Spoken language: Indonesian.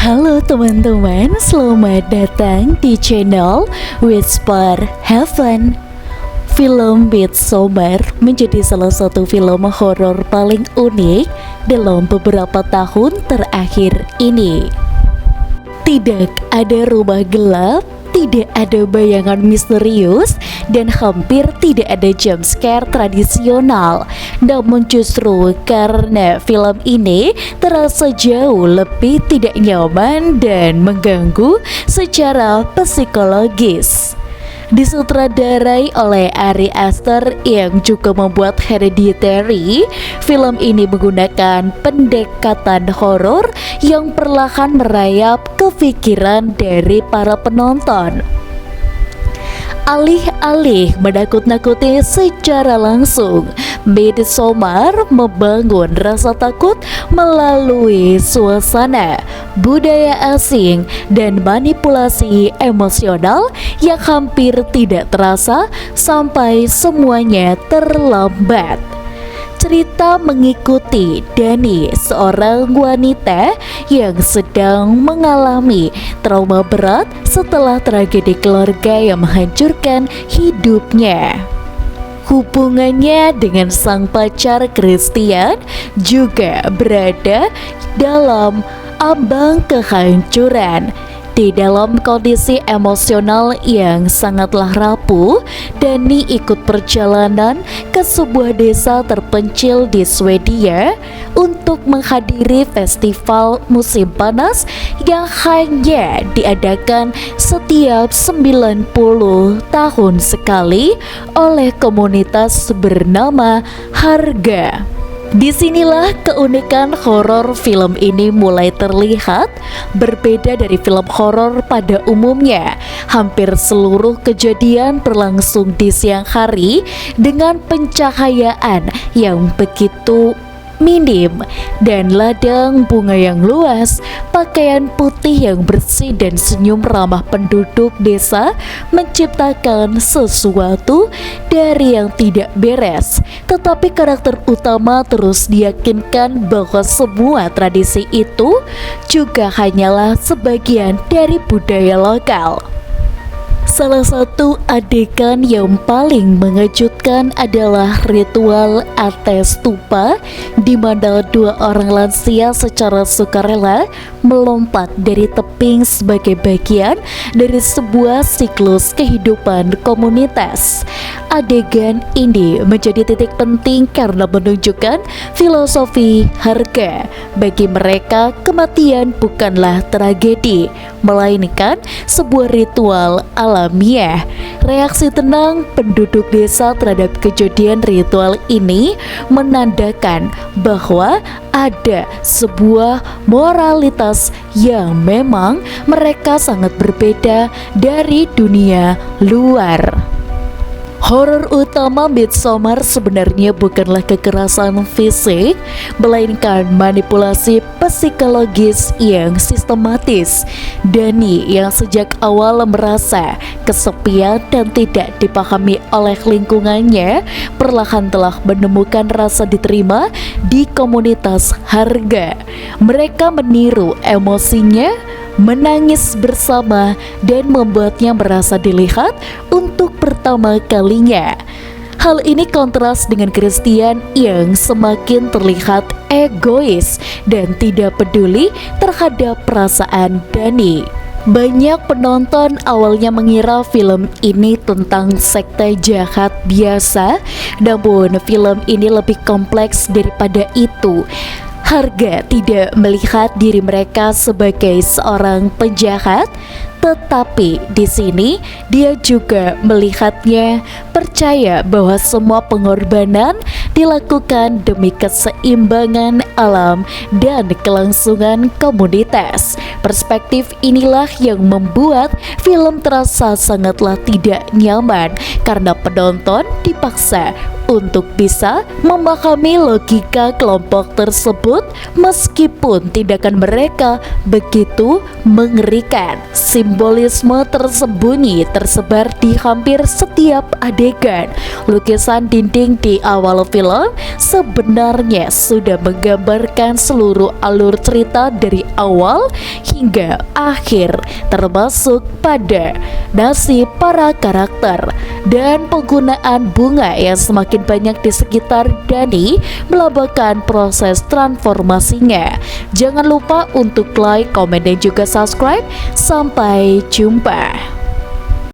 Halo teman-teman, selamat datang di channel Whisper Heaven. Film Midsommar menjadi salah satu film horor paling unik dalam beberapa tahun terakhir ini. Tidak ada rumah gelap, tidak ada bayangan misterius, dan hampir tidak ada jump scare tradisional. Namun justru karena film ini terasa jauh lebih tidak nyaman dan mengganggu secara psikologis. Disutradarai oleh Ari Aster yang juga membuat Hereditary, film ini menggunakan pendekatan horor yang perlahan merayap ke pikiran dari para penonton. Alih-alih menakut-nakuti secara langsung, Midsommar membangun rasa takut melalui suasana, budaya asing, dan manipulasi emosional yang hampir tidak terasa sampai semuanya terlambat. Cerita mengikuti Dani, seorang wanita yang sedang mengalami trauma berat setelah tragedi keluarga yang menghancurkan hidupnya. Hubungannya dengan sang pacar Christian juga berada dalam ambang kehancuran. Di dalam kondisi emosional yang sangatlah rapuh, Dani ikut perjalanan ke sebuah desa terpencil di Swedia untuk menghadiri festival musim panas yang hanya diadakan setiap 90 tahun sekali oleh komunitas bernama Harga. Disinilah keunikan horor film ini mulai terlihat. Berbeda dari film horor pada umumnya, hampir seluruh kejadian berlangsung di siang hari dengan pencahayaan yang begitu minim dan ladang bunga yang luas, pakaian putih yang bersih, dan senyum ramah penduduk desa menciptakan sesuatu dari yang tidak beres. Tetapi karakter utama terus diyakinkan bahwa semua tradisi itu juga hanyalah sebagian dari budaya lokal. Salah satu adegan yang paling mengejutkan adalah ritual ates stupa, di mana dua orang lansia secara sukarela melompat dari tebing sebagai bagian dari sebuah siklus kehidupan komunitas. Adegan ini menjadi titik penting karena menunjukkan filosofi harga. Bagi mereka, kematian bukanlah tragedi, melainkan sebuah ritual alamiah. Reaksi tenang penduduk desa terhadap kejadian ritual ini menandakan bahwa ada sebuah moralitas yang memang mereka sangat berbeda dari dunia luar. Horor utama Midsommar sebenarnya bukanlah kekerasan fisik, melainkan manipulasi psikologis yang sistematis. Dani yang sejak awal merasa kesepian dan tidak dipahami oleh lingkungannya, perlahan telah menemukan rasa diterima di komunitas Harga. Mereka meniru emosinya, menangis bersama, dan membuatnya merasa dilihat untuk pertama kalinya. Hal ini kontras dengan Christian yang semakin terlihat egois dan tidak peduli terhadap perasaan Dani. Banyak penonton awalnya mengira film ini tentang sekte jahat biasa, namun film ini lebih kompleks daripada itu. Harga tidak melihat diri mereka sebagai seorang penjahat, tetapi di sini dia juga melihatnya percaya bahwa semua pengorbanan dilakukan demi keseimbangan alam dan kelangsungan komunitas. Perspektif inilah yang membuat film terasa sangatlah tidak nyaman karena penonton dipaksa untuk bisa memahami logika kelompok tersebut meskipun tindakan mereka begitu mengerikan. Simbolisme tersembunyi tersebar di hampir setiap adegan. Lukisan dinding di awal film sebenarnya sudah menggambarkan seluruh alur cerita dari awal hingga akhir, termasuk pada nasib para karakter dan penggunaan bunga yang semakin banyak di sekitar Dani melambangkan proses transformasinya. Jangan lupa untuk like, komen, dan juga subscribe. Sampai jumpa.